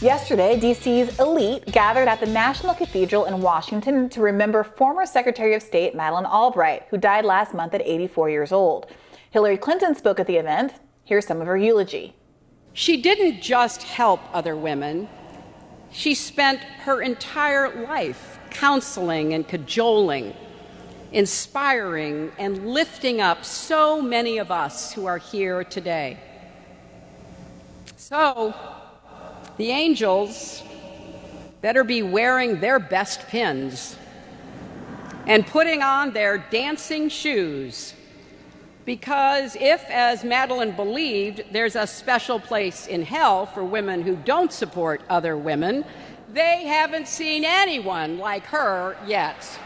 Yesterday, D.C.'s elite gathered at the National Cathedral in Washington to remember former Secretary of State Madeleine Albright, who died last month at 84 years old. Hillary Clinton spoke at the event. Here's some of her eulogy. She didn't just help other women. She spent her entire life counseling and cajoling, inspiring and lifting up so many of us who are here today. So, the angels better be wearing their best pins and putting on their dancing shoes, because if, as Madeleine believed, there's a special place in hell for women who don't support other women, they haven't seen anyone like her yet.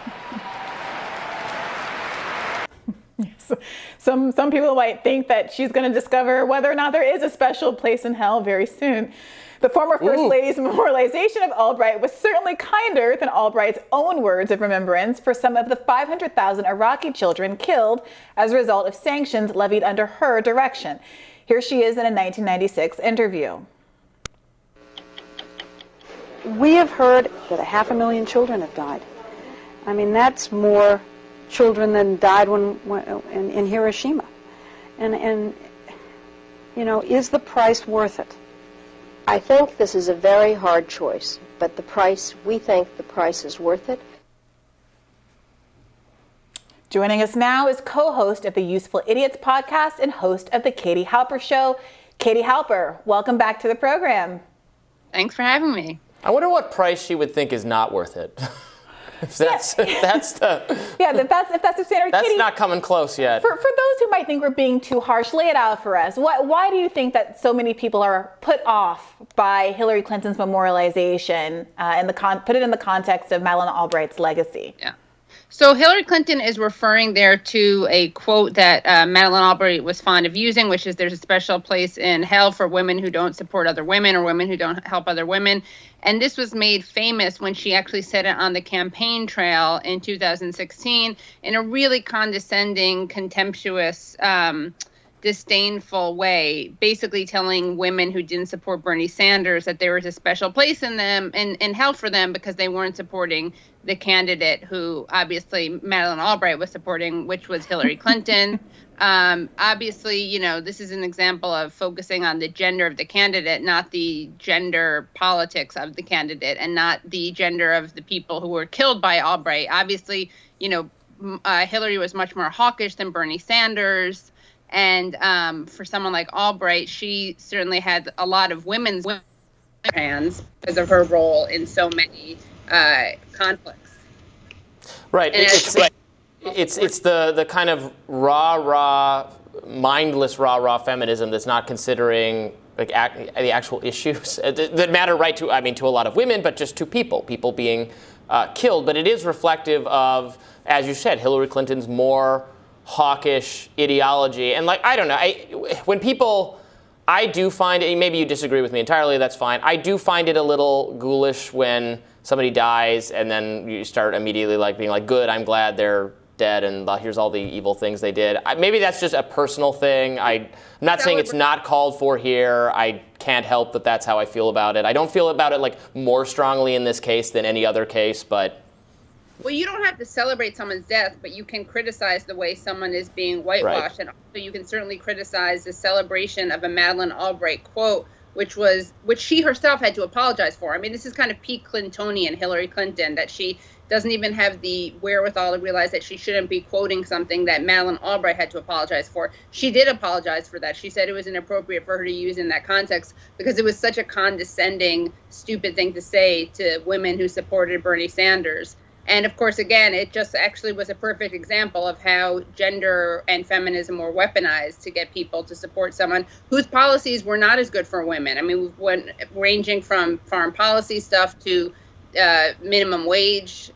Some people might think that she's going to discover whether or not there is a special place in hell very soon. The former First Lady's memorialization of Albright was certainly kinder than Albright's own words of remembrance for some of the 500,000 Iraqi children killed as a result of sanctions levied under her direction. Here she is in a 1996 interview. We have heard that 500,000 children have died. I mean, that's more children than died in Hiroshima. And you know, is the price worth it? I think this is a very hard choice, but we think the price is worth it. Joining us now is co-host of the Useful Idiots podcast and host of the Katie Halper Show, Katie Halper. Welcome back to the program. Thanks for having me. I wonder what price she would think is not worth it. If that's the standard. That's Katie, not coming close yet. For those who might think we're being too harsh, lay it out for us. Why do you think that so many people are put off by Hillary Clinton's memorialization put it in the context of Madeleine Albright's legacy? Yeah. So Hillary Clinton is referring there to a quote that Madeleine Albright was fond of using, which is there's a special place in hell for women who don't support other women or women who don't help other women. And this was made famous when she actually said it on the campaign trail in 2016 in a really condescending, contemptuous, disdainful way, basically telling women who didn't support Bernie Sanders that there was a special place in them in hell for them because they weren't supporting the candidate who obviously Madeleine Albright was supporting, which was Hillary Clinton. Obviously, you know, this is an example of focusing on the gender of the candidate, not the gender politics of the candidate, and not the gender of the people who were killed by Albright. Obviously, you know, Hillary was much more hawkish than Bernie Sanders. And for someone like Albright, she certainly had a lot of women's hands because of her role in so many conflicts. Right. It's the kind of mindless rah-rah feminism that's not considering like the actual issues that matter to a lot of women, but just to people being killed. But it is reflective of, as you said, Hillary Clinton's more hawkish ideology. And like, I don't know, I do find it, maybe you disagree with me entirely, that's fine. I do find it a little ghoulish when somebody dies and then you start immediately like being like, good, I'm glad they're dead and here's all the evil things they did. Maybe that's just a personal thing. I'm not saying it's not called for here. I can't help that that's how I feel about it. I don't feel about it like more strongly in this case than any other case, but well, you don't have to celebrate someone's death, but you can criticize the way someone is being whitewashed. Right. And also you can certainly criticize the celebration of a Madeleine Albright quote, which she herself had to apologize for. I mean, this is kind of peak Clintonian Hillary Clinton, that she doesn't even have the wherewithal to realize that she shouldn't be quoting something that Madeleine Albright had to apologize for. She did apologize for that. She said it was inappropriate for her to use in that context because it was such a condescending, stupid thing to say to women who supported Bernie Sanders. And of course, again, it just actually was a perfect example of how gender and feminism were weaponized to get people to support someone whose policies were not as good for women. I mean, ranging from foreign policy stuff to minimum wage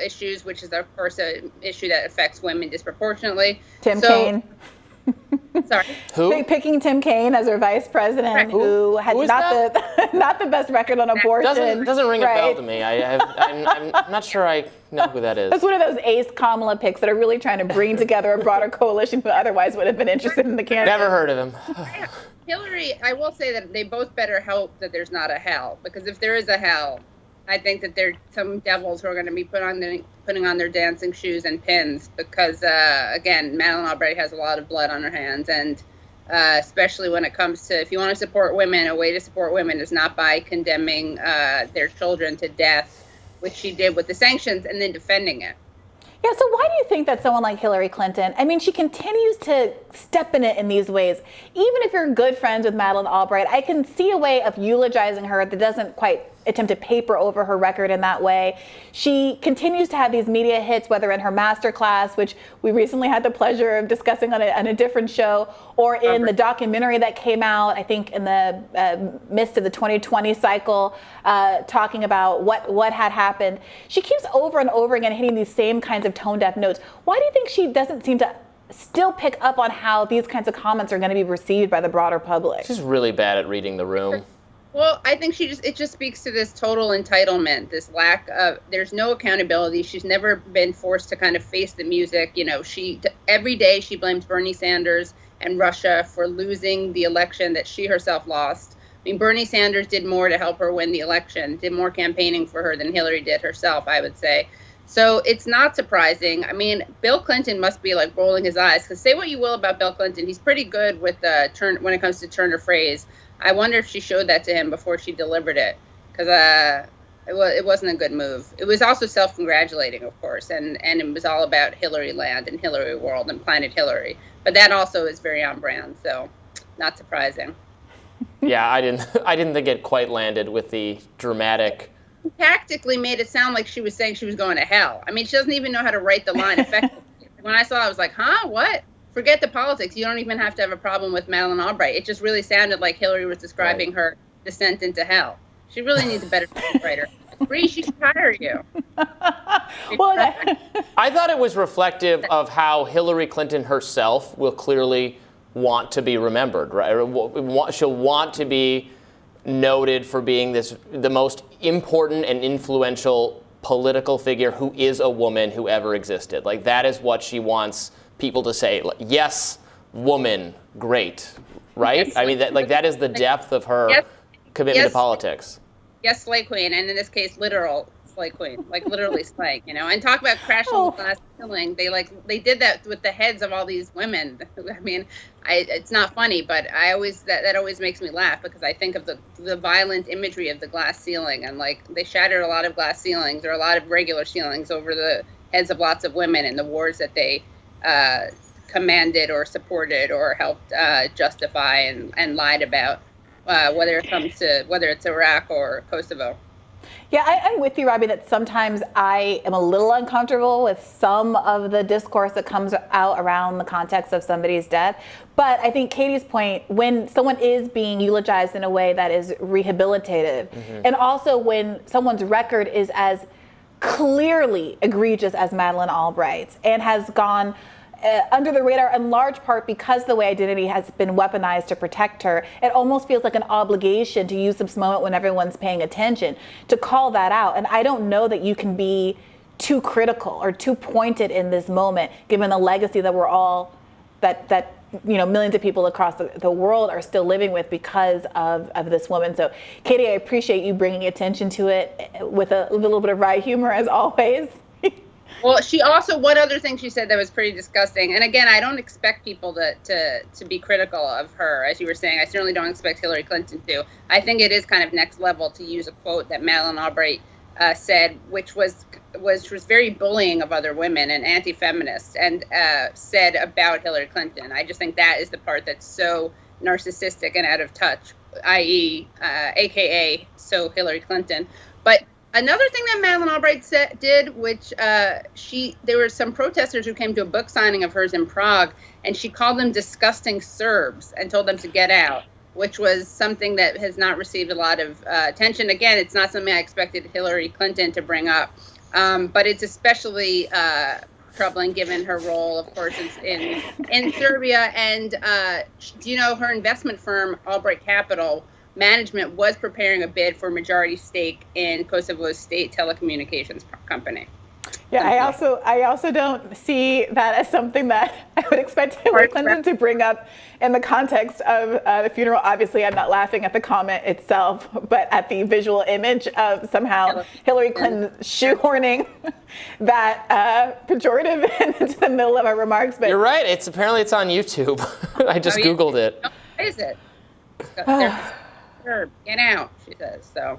issues, which is, of course, an issue that affects women disproportionately. Tim Kaine. Sorry. Who? Picking Tim Kaine as her vice president, right. who had not the best record on abortion. Doesn't ring a bell to me. I'm not sure I know who that is. That's one of those ace Kamala picks that are really trying to bring together a broader coalition who otherwise would have been interested in the candidate. Never heard of him. Hillary, I will say that they both better hope that there's not a hell, because if there is a hell, I think that there's some devils who are going to be putting on their dancing shoes and pins, because again, Madeleine Albright has a lot of blood on her hands, and especially when it comes to, if you want to support women, a way to support women is not by condemning their children to death, which she did with the sanctions, and then defending it. Yeah, so why do you think that someone like Hillary Clinton, I mean, she continues to step in it in these ways? Even if you're good friends with Madeleine Albright, I can see a way of eulogizing her that doesn't quite attempt to paper over her record in that way. She continues to have these media hits, whether in her masterclass, which we recently had the pleasure of discussing on a different show, or in the documentary that came out, I think in the midst of the 2020 cycle, talking about what had happened. She keeps over and over again hitting these same kinds of tone-deaf notes. Why do you think she doesn't seem to still pick up on how these kinds of comments are going to be received by the broader public? She's really bad at reading the room. Well, I think it just speaks to this total entitlement, this lack of, there's no accountability. She's never been forced to kind of face the music. You know, every day she blames Bernie Sanders and Russia for losing the election that she herself lost. I mean, Bernie Sanders did more to help her win the election, did more campaigning for her than Hillary did herself, I would say. So it's not surprising. I mean, Bill Clinton must be like rolling his eyes, because say what you will about Bill Clinton, he's pretty good with when it comes to turn of phrase. I wonder if she showed that to him before she delivered it, because it wasn't a good move. It was also self-congratulating, of course, and it was all about Hillary land and Hillary world and Planet Hillary. But that also is very on brand, so not surprising. Yeah, I didn't think it quite landed with the dramatic. Tactically made it sound like she was saying she was going to hell. I mean, she doesn't even know how to write the line effectively. When I saw it, I was like, huh, what? Forget the politics. You don't even have to have a problem with Madeleine Albright. It just really sounded like Hillary was describing her descent into hell. She really needs a better writer. Bree, she should hire you. Well, I thought it was reflective of how Hillary Clinton herself will clearly want to be remembered, right? She'll want to be noted for being the most important and influential political figure who is a woman who ever existed. Like, that is what she wants people to say. Like, yes, woman, great, right? Yes. I mean, that is the depth of her commitment to politics. Yes, slay queen, and in this case, literal slay queen, like literally slay, you know. And talk about crashing the glass ceiling. They did that with the heads of all these women. I mean, it's not funny, but that always makes me laugh, because I think of the violent imagery of the glass ceiling, and like they shattered a lot of glass ceilings or a lot of regular ceilings over the heads of lots of women in the wars that they commanded or supported or helped justify and lied about, whether it's Iraq or Kosovo. Yeah, I'm with you, Robbie, that sometimes I am a little uncomfortable with some of the discourse that comes out around the context of somebody's death. But I think Katie's point, when someone is being eulogized in a way that is rehabilitative, and also when someone's record is as clearly egregious as Madeleine Albright's and has gone under the radar in large part because the way identity has been weaponized to protect her, it almost feels like an obligation to use this moment when everyone's paying attention to call that out. And I don't know that you can be too critical or too pointed in this moment, given the legacy that we're all, that millions of people across the world are still living with because of this woman. So, Katie, I appreciate you bringing attention to it with a little bit of wry humor, as always. Well, she also, one other thing she said that was pretty disgusting, and again, I don't expect people to be critical of her, as you were saying. I certainly don't expect Hillary Clinton to. I think it is kind of next level to use a quote that Madeleine Albright said, which was very bullying of other women and anti-feminist, and said about Hillary Clinton. I just think that is the part that's so narcissistic and out of touch, i.e., AKA, so Hillary Clinton. But another thing that Madeleine Albright did, which there were some protesters who came to a book signing of hers in Prague, and she called them disgusting Serbs and told them to get out, which was something that has not received a lot of attention. Again, it's not something I expected Hillary Clinton to bring up, but it's especially troubling given her role, of course, in Serbia. And her investment firm, Albright Capital Management, was preparing a bid for a majority stake in Kosovo's state telecommunications company. Yeah. Yeah, I also don't see that as something that I would expect Hillary Clinton to bring up in the context of the funeral. Obviously, I'm not laughing at the comment itself, but at the visual image of somehow Hillary Clinton shoehorning that pejorative into the middle of our remarks. But you're right. Apparently it's on YouTube. I just Googled it. What is it? Get out, she says. So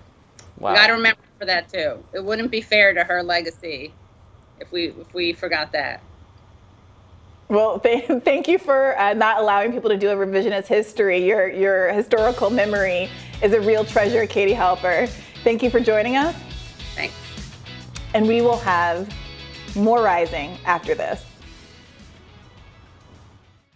wow. We got to remember for that too. It wouldn't be fair to her legacy if we forgot that. Well, thank you for not allowing people to do a revisionist history. Your historical memory is a real treasure, Katie Halper. Thank you for joining us. Thanks. And we will have more Rising after this.